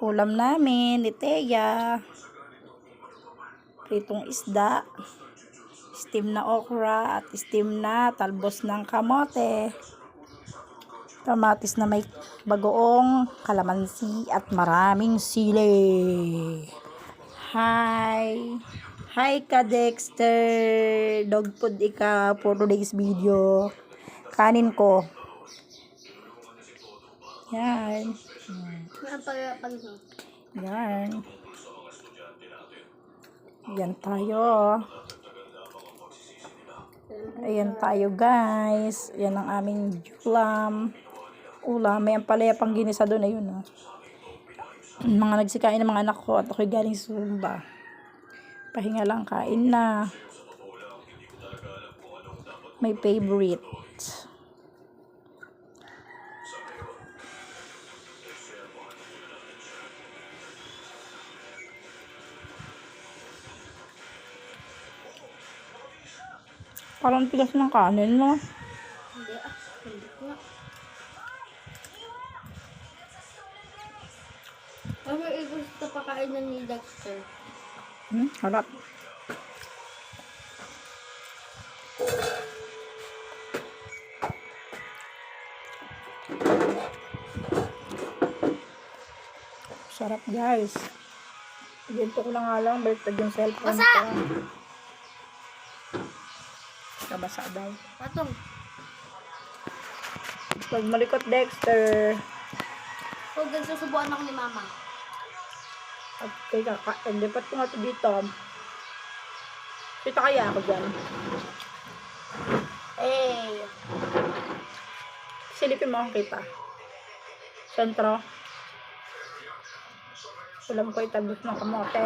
Ulam namin ni Teya. Pritong isda. Steam na okra at steam na talbos ng kamote. Kamatis na may bagoong kalamansi at maraming sili. Hi! Hi ka Dexter! Dog food ika for today's video. Kanin ko. Yan. Yan. Yan tayo. Ayan tayo guys. Yan ang aming ulam. May ampalaya pang ginisa doon. Ayun oh. Mga nagsikain ng mga anak ko at ako'y galing Zumba. Pahinga lang, kain na. My favorite. Parang tigas ng kanin mo. Hindi hindi nga. Ano gusto pakain na ni Dexter? Harap. Sarap guys. Ginto ko lang nga lang, baliktad yung cellphone ko. Nabasa daw. Patong. Pag malikot Dexter. So, nagsusubuan ako ni Mama. At kay kakain. Lipat ko nga ito dito. Kita kaya ako dyan. Eh. Silipin mo ang kita. Sentro. Ulam ko itabos ng kamote.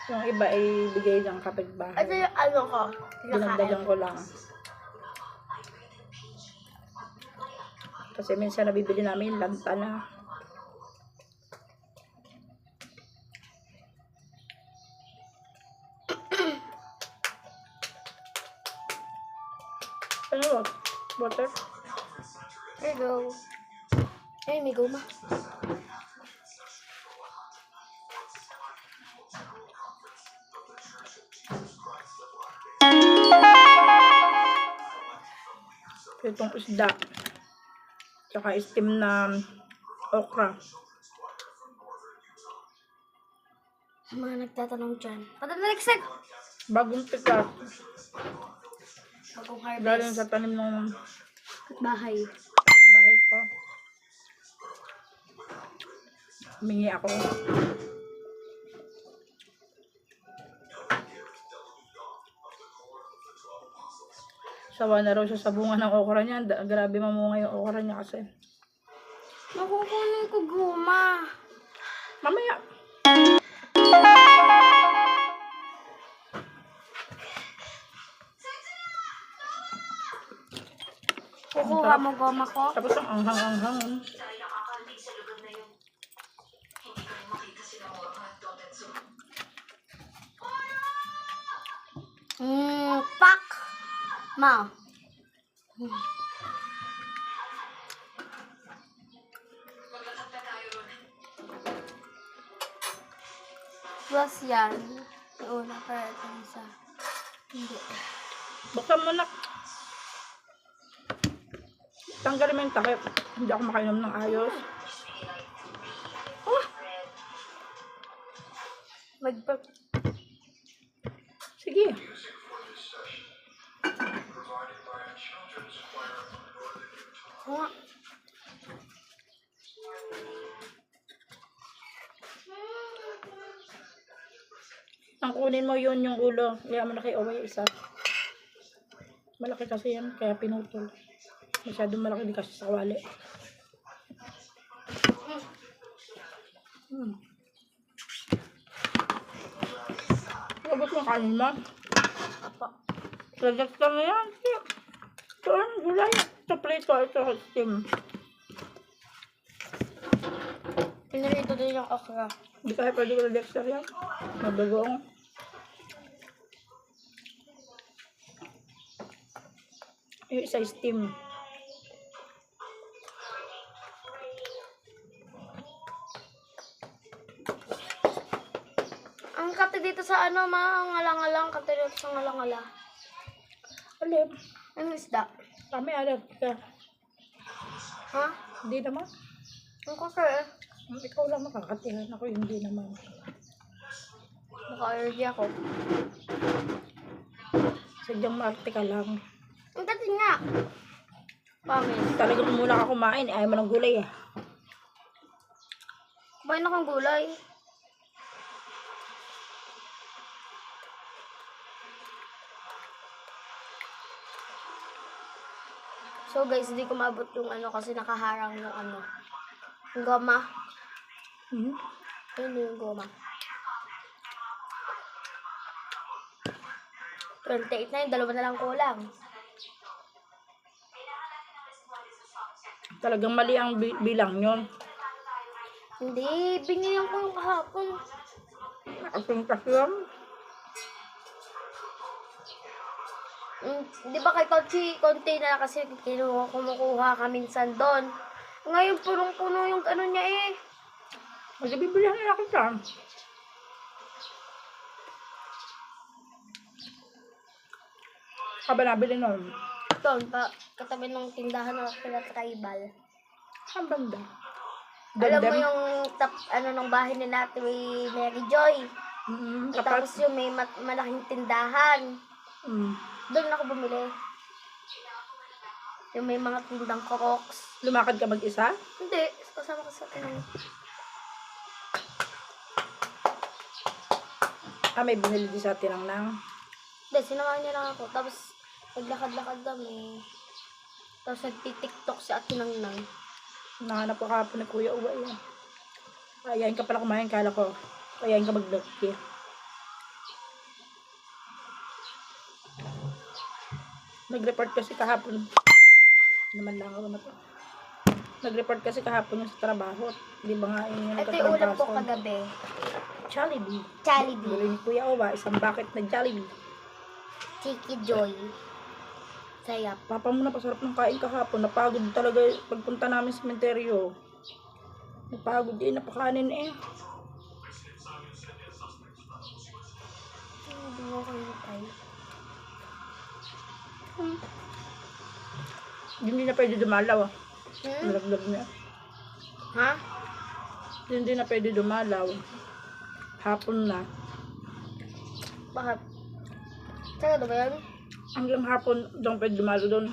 Yung iba ay bigay ng kapitbahay. Ito yung ano ko. Dinagdagan ko lang. Kasi minsan nabibili namin lanta na. Ano? Water? Here you go. Ay, may goma. Itong isda. Tsaka steam na okra. Sa mga nagtatanong dyan. Patanaligsak! Bagong pikas. Bagong Galing harvest. sa tanim ng Bahay. bahay ko. Humingi ako. Sawa na raw siya sa bunga ng okra niya. Grabe mamunga yung okra niya kasi. Makukunin ko guma. Mamaya. Kukuha mo goma ko. Tapos ang anghang-anghang. Pak! Ma. Plus yan. Yung una para ito isa. Hindi. Buksan mo na. Tanggalin mo yung takip. Hindi ako makainom ng ayos. Magpag... Sige. Nga. Ang kunin mo yun yung ulo. Kaya malaki away isa. Malaki kasi yan. Kaya pinutol. Masyadong malaki di kasi sa kawali. Labot mo kanin mo. Apa. Projector na yan. Ito ang gulay. Ito prito. Ito steam. Pinarito din yung okra. Hindi kaya pwede ko na Dexter yan. Mabagoong. Yung isa steam. dito sa ano, mga ngalang-ngalang. Kanta dito sa ngalang-ngala. Alin? Ano isda? Kami alam ka. Ha? Hindi naman. Ang kasi eh. Ikaw lang makakatihan ako, hindi naman. Baka allergy ako. Sadyang maarte ka lang. Ang dati nga. Pamit. Talagang muna ka kumain, ayaw mo ng gulay eh. Kumain akong gulay. So guys, hindi ko maabot yung ano kasi nakaharang yung ano. Yung goma. Hmm? Ayun yung goma. 28 na yun, dalawa na lang kulang. Talagang mali ang bilang yun. Hindi, binilang ko yung kahapon. Asing kasi yan. Di ba kay Tochi, konti na lang kasi kumukuha ka minsan doon. Ngayon, punong-puno yung ano niya eh. Kasi bibilihan nila kita. Ka ba nabili nun? Doon, katabi ng tindahan na sila tribal. Ang banda. Alam mo Dandem. yung ano ng bahay ni Nati Mary Joy. Tapat. Tapos yung may malaking tindahan. Doon ako bumili. Yung may mga tindang crocs. Lumakad ka mag-isa? Hindi, kasama ko sa tinang. May binili din sa tinang. Hindi, sinamahan niya lang ako. Tapos, naglakad-lakad kami. Tapos, nagtitiktok si Ate Nang. Nahanap ko kahapon ni Kuya Uwa yan. Ayayin ka pala kumain, kala ko. Ayayin ka mag-lucky. Nag-report kasi kahapon. Naman lang ako na to. Nag-report kasi kahapon yung sa trabaho. Di ba nga yung Ito yung ulam ko kagabi. Jollibee. Jollibee. Bili ni Kuya Uwa, isang bucket na Jollibee. Chiki Joy. Sayap. Papa mo na pasarap ng kain kahapon. Napagod talaga pagpunta namin sa sementeryo. Napagod eh, napakanin eh. Hindi mo kayo tayo. Hindi na pwede dumalaw. Malaglag niya. Ha? Hindi na pwede dumalaw. Hapon na. Bakit? Saka ba yan? Hanggang hapon, doon pwede dumalo doon.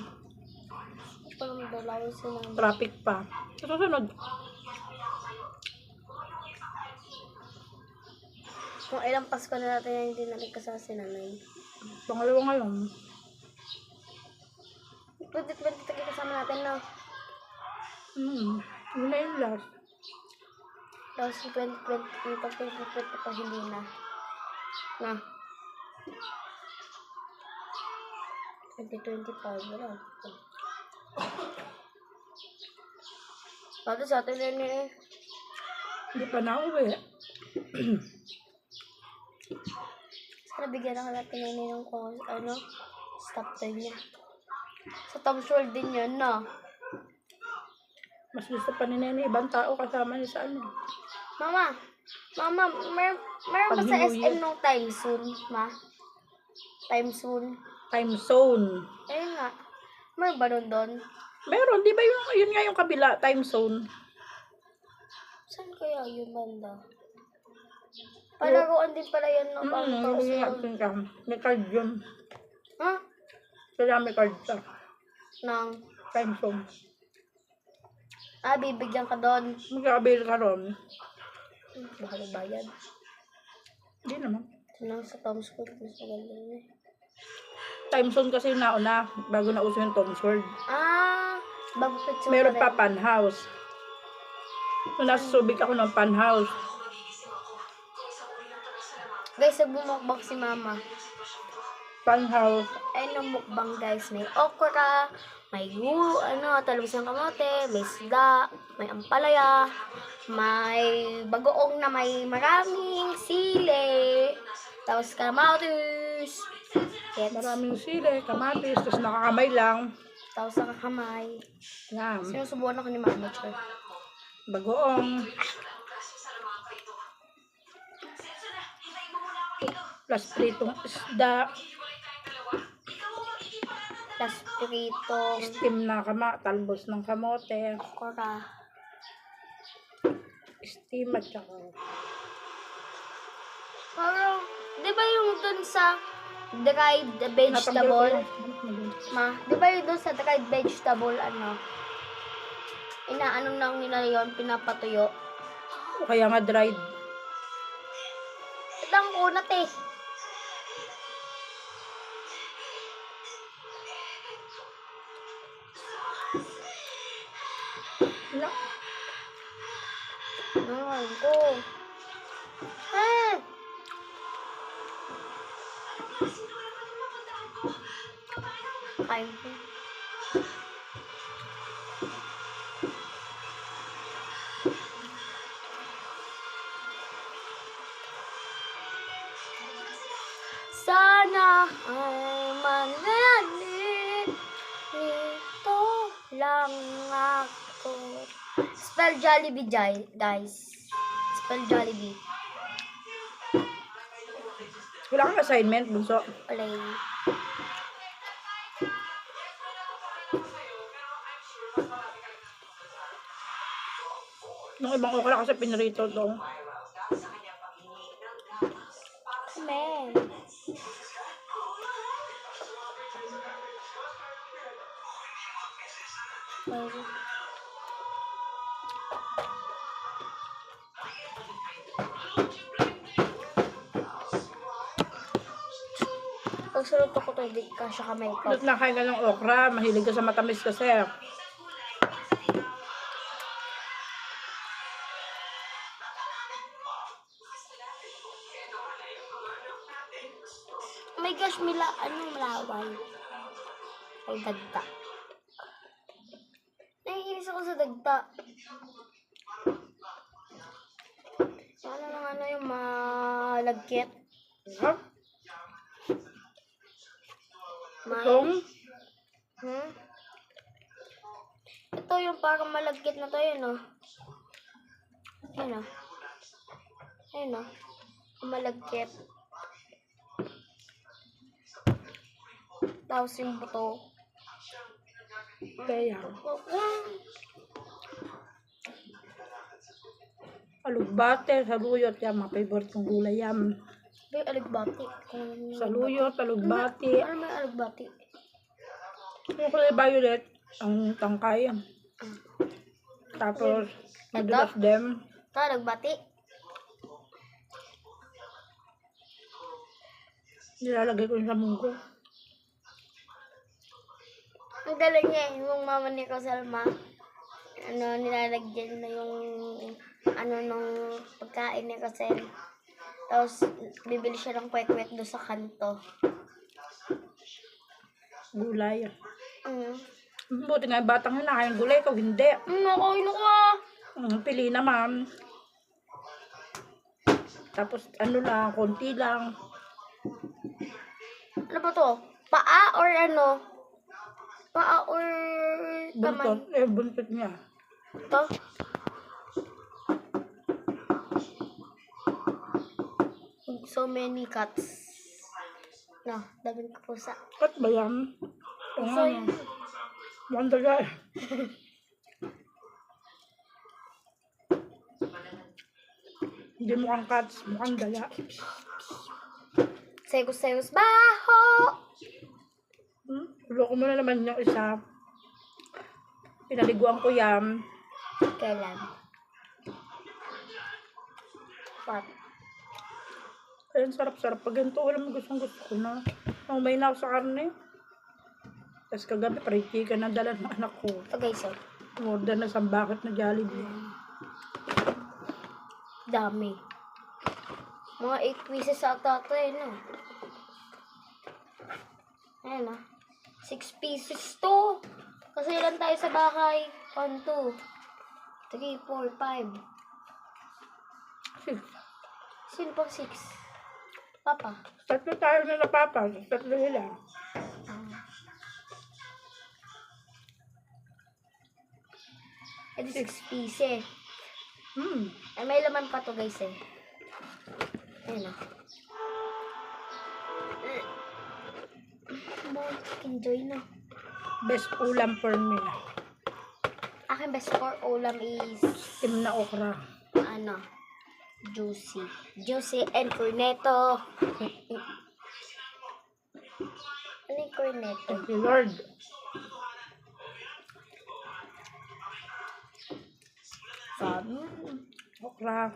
Parang dalawin si Mama. Traffic pa. Sa susunod, Kung ilang Pasko na natin yung hindi nakikasama si Nanay. pangalawa ngayon. 2023 kasama natin na. Yun na yung last. Tapos 2020 pa hindi na. Na. 2025 wala. Pati sa atin yun eh. Hindi pa nauwi. Sana bigyan ako natin ng kung ano, stop time niya. Sa Tom's World din yun, no? Mas gusto pa ni Nene ibang tao kasama niya sa ano. Mama, meron ba sa SM nung time soon, ma? Time soon? Time zone. Ayun nga. Meron ba nun doon? Meron, di ba yun nga yung kabila, time zone. Saan kaya yun banda? Palaruan din pala yan, no? Tom's World. May card yun. Ha? Kaya may card sa Nang, time zone. bibigyan ka doon. Magkakabil ka ron. Baka bayad. Hindi naman. Nang sa Tom's World, mas maganda yun eh. Time zone kasi yung nauna, bago na uso yung Tom's World. Bago picture Meron pa pan house. Nung nasa Subic ako ng pan house. Guys, nagbumukbang si Mama. Pan house. Ay, nung mukbang guys, may okra, may talbos ng kamote, may isda, may ampalaya, may bagoong na may maraming sili, tapos kamatis, Maraming sili, kamatis, tapos nakakamay lang. tapos nakakamay. Yan. Sinusubuan ako ni Mama, Char. Bagoong. Plus pritong isda. Plus pritong Steam na talbos ng kamote. okra. Steam at saka Parang, di ba yung dun sa dried natanggal ko vegetable? yung Di ba yung dun sa dried vegetable, inaano lang nila yun, pinapatuyo. o kaya nga dried. Ito ang kunat eh. Wala. Naman ko. Ah! Kain ko. Sana ay manalig nito lang ako. Spell Jollibee, guys. Spell Jollibee. Wala kang assignment, bunso. Play. Nung ibang okra kasi pinrito to. Man. Pag saluto ko to, hindi ka siya kamay ko. Ba't nakain ka ng okra? Mahilig ka sa matamis kasi. Oh my gosh, malaway. Ay, dagta. Naiinis ako sa dagta. Yung malagkit. Ha? Itong? Ito yung parang malagkit na to, yun o. Ayun o. Ayun o. Malagkit. Tapos yung buto. Kaya. Alugbate, saluyot, yan. Mga favorite kong gulay yan. May aligbati. Saluyot, alugbate. Ano may aligbati? Yung kulay violet, ang tangkay. Tapos, madulas dem. Ito, aligbati. Nilalagay ko yun sa munggo. Ang galing niya, yung mama ni Rosalma, nilalagyan na yung, nung pagkain ni Rosel. Tapos, bibili siya ng kwek-kwek doon sa kanto. Gulay. Mm. Buti nga, batang yun, nakain gulay ko, hindi. Nakain ako ah. Pili naman. Tapos, ano lang, konti lang. Ano ba to? Paa or ano? Paa or Buntot. kamay? Buntot niya. Ito? So many cuts. No, daming pusa. At ba yan? So, Mukhang daga eh. Hindi mukhang cats, mukhang daga. segos baho! Ulo ko muna naman yung isa. Pinaliguan ko yan. Kailan? What? Ayun, sarap-sarap. Pag ganito, walang gusto ko na. Umay na ako sa karne. Tapos kagabi, fried chicken na dala ng anak ko. Okay, so. Order na isang bucket na Jollibee. Dami. Mga 8 pieces ata ito eh, no? Ayan ah. 6 pieces to. Kasi ilan tayo sa bahay? 1, 2, 3, 4, 5. Six. Sino pang 6? Papa. Tatlo tayo na napapa. Tatlo nila. Ito 6 pieces. Ay, may laman pa to guys eh. Ayan ah. enjoy na. Best ulam for me. Aking best for ulam is, Tim na okra. ano, juicy. Juicy and cornetto. Ano yung cornetto? Thank you, Lord. Okra.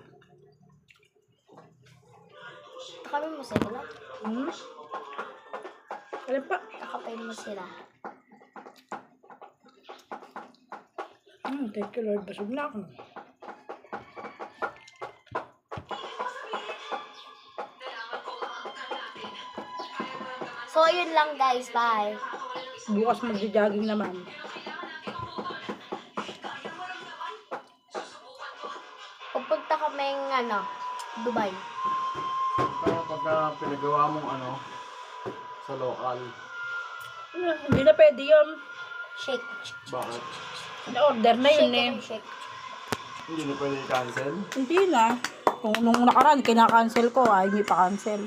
Takapin mo sila. Hmm? Ano pa? Takapin mo sila. Thank you, Lord. Basog na ako. So, yun lang guys. Bye. Bukas magja-jogging naman. Pupunta kaming, ano, Dubai. Pero pagka pinagawa mong ano, sa local, Hindi na pwede yun. Shake. bakit? Na-order na yun Shake eh. and shake. Hindi na pwede i-cancel? Hindi na. Kung nung nakaraan, kinakancel ko, ay hindi pa cancel.